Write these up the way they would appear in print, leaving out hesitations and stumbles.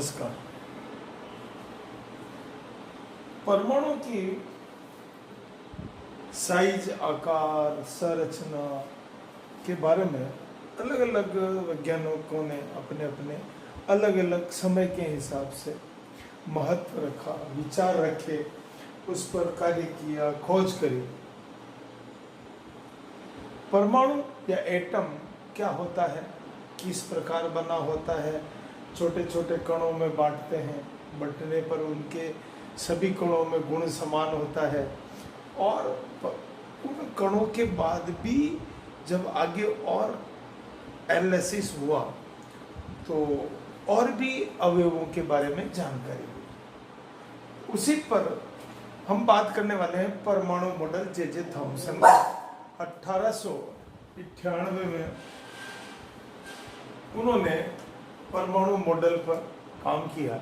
नमस्कार। परमाणु की साइज, आकार, संरचना के बारे में अलग अलग वैज्ञानिकों ने अपने अपने अलग अलग समय के हिसाब से महत्व रखा, विचार रखे, उस पर कार्य किया, खोज करी। परमाणु या एटम क्या होता है, किस प्रकार बना होता है, छोटे छोटे कणों में बांटते हैं, बंटने पर उनके सभी कणों में गुण समान होता है और उन कणों के बाद भी जब आगे और एनालिसिस हुआ तो और भी अवयवों के बारे में जानकारी हुई। उसी पर हम बात करने वाले हैं परमाणु मॉडल जे थॉमसन 1898 में उन्होंने परमाणु मॉडल पर काम किया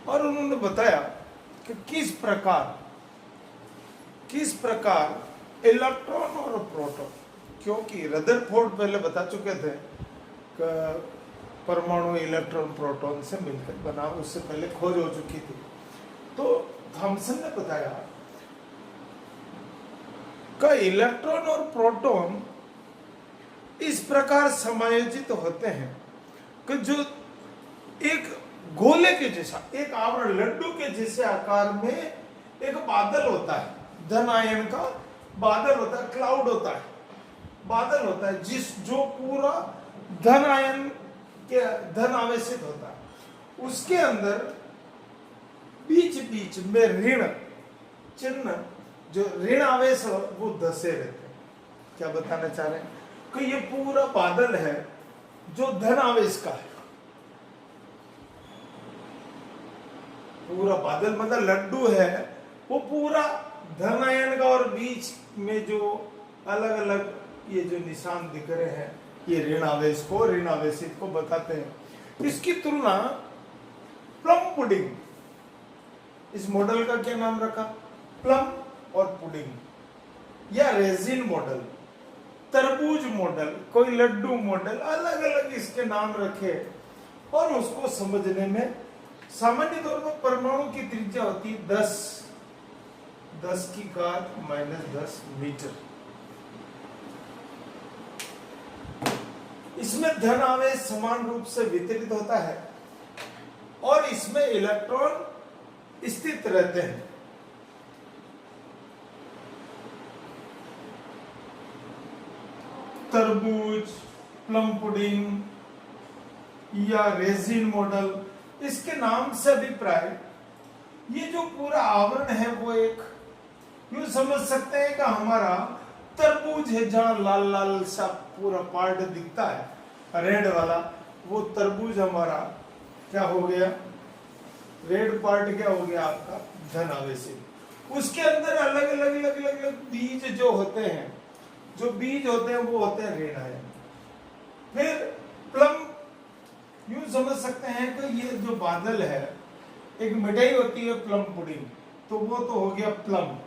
और उन्होंने बताया कि किस प्रकार इलेक्ट्रॉन और प्रोटॉन, क्योंकि रदरफोर्ड पहले बता चुके थे कि परमाणु इलेक्ट्रॉन प्रोटॉन से मिलकर बना, उससे पहले खोज हो चुकी थी। तो थॉमसन ने बताया कि इलेक्ट्रॉन और प्रोटॉन इस प्रकार समायोजित होते हैं कि जो एक गोले के जैसा, एक आवरण लड्डू के जैसे आकार में एक बादल होता है, धन आयन का बादल होता है, क्लाउड होता है, बादल होता है जो पूरा धन आयन के धन आवेशित होता है। उसके अंदर बीच बीच में ऋण चिन्ह, जो ऋण आवेश वो धसे रहते हैं। क्या बताना चाह रहे हैं कि ये पूरा बादल है जो धन आवेश का है। पूरा बादल मतलब लड्डू है, वो पूरा धन आयन का, और बीच में जो अलग अलग ये जो निशान दिख रहे हैं ये ऋण आवेश को, ऋण आवेशित को बताते हैं। इसकी तुलना प्लम पुडिंग, इस मॉडल का क्या नाम रखा, प्लम और पुडिंग या रेजिन मॉडल, तरबूज मॉडल, कोई लड्डू मॉडल, अलग अलग इसके नाम रखे और उसको समझने में सामान्य तौर पर परमाणु की त्रिज्या होती है 10 की घात -10 मीटर। इसमें धन आवेश समान रूप से वितरित होता है और इसमें इलेक्ट्रॉन स्थित रहते हैं। तरबूज, प्लम पुडिंग या रेजिन मॉडल, इसके नाम से अभिप्राय ये जो पूरा आवरण है वो एक यूं समझ सकते हैं कि हमारा तरबूज है, जहां लाल लाल सा पूरा पार्ट दिखता है रेड वाला, वो तरबूज हमारा क्या हो गया, रेड पार्ट क्या हो गया आपका धन आवेशित। उसके अंदर अलग अलग अलग अलग अलग बीज जो होते हैं, जो बीज होते हैं वो होते हैं ऋण आयन। फिर प्लम, यूं समझ सकते हैं कि ये जो बादल है, एक मिठाई होती है प्लम पुडिंग, तो वो तो हो गया प्लम,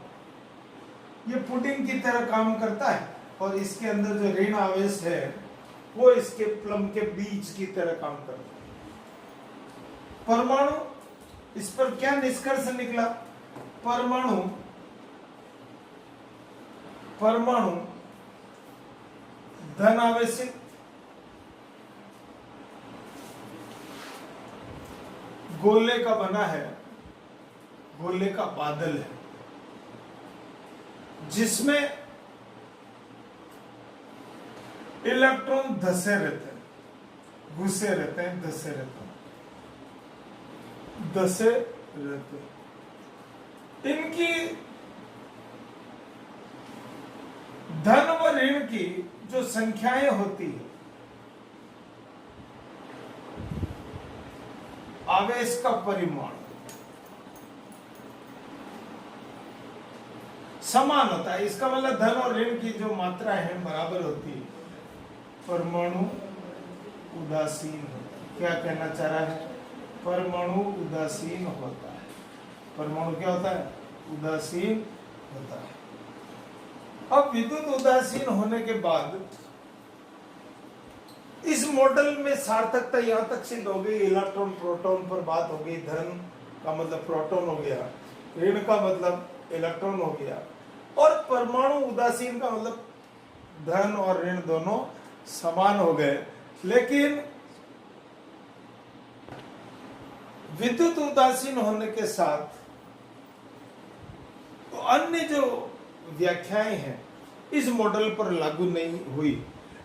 ये पुडिंग की तरह काम करता है और इसके अंदर जो ऋण आवेश है वो इसके प्लम के बीज की तरह काम करता है। परमाणु, इस पर क्या निष्कर्ष निकला, परमाणु धन आवेशित, गोले का बना है, गोले का बादल है जिसमें इलेक्ट्रॉन धसे रहते हैं, घुसे रहते हैं, धसे रहते हैं। इनकी धन व ऋण की जो संख्याएं होती है, आवेश का परिमाण समान होता है। इसका मतलब धन और ऋण की जो मात्रा है बराबर होती है। परमाणु उदासीन होता है। क्या कहना चाह रहा है, परमाणु उदासीन होता है। परमाणु क्या होता है, उदासीन होता है। अब विद्युत उदासीन होने के बाद इस मॉडल में सार्थकता यहां तक सिद्ध हो गई, इलेक्ट्रॉन प्रोटॉन पर बात हो गई, धन का मतलब प्रोटॉन हो गया, ऋण का मतलब इलेक्ट्रॉन हो गया, और परमाणु उदासीन का मतलब धन और ऋण दोनों समान हो गए। लेकिन विद्युत उदासीन होने के साथ तो अन्य जो व्याख्याएं हैं इस मॉडल पर लागू नहीं हुई,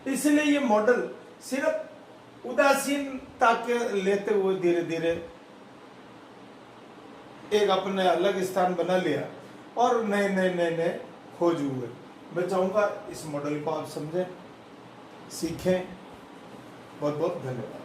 इसलिए ये मॉडल सिर्फ उदासीनता के लेते हुए धीरे धीरे एक अपने अलग स्थान बना लिया और नए खोज हुए। मैं चाहूंगा इस मॉडल को आप समझें, सीखें। बहुत बहुत धन्यवाद।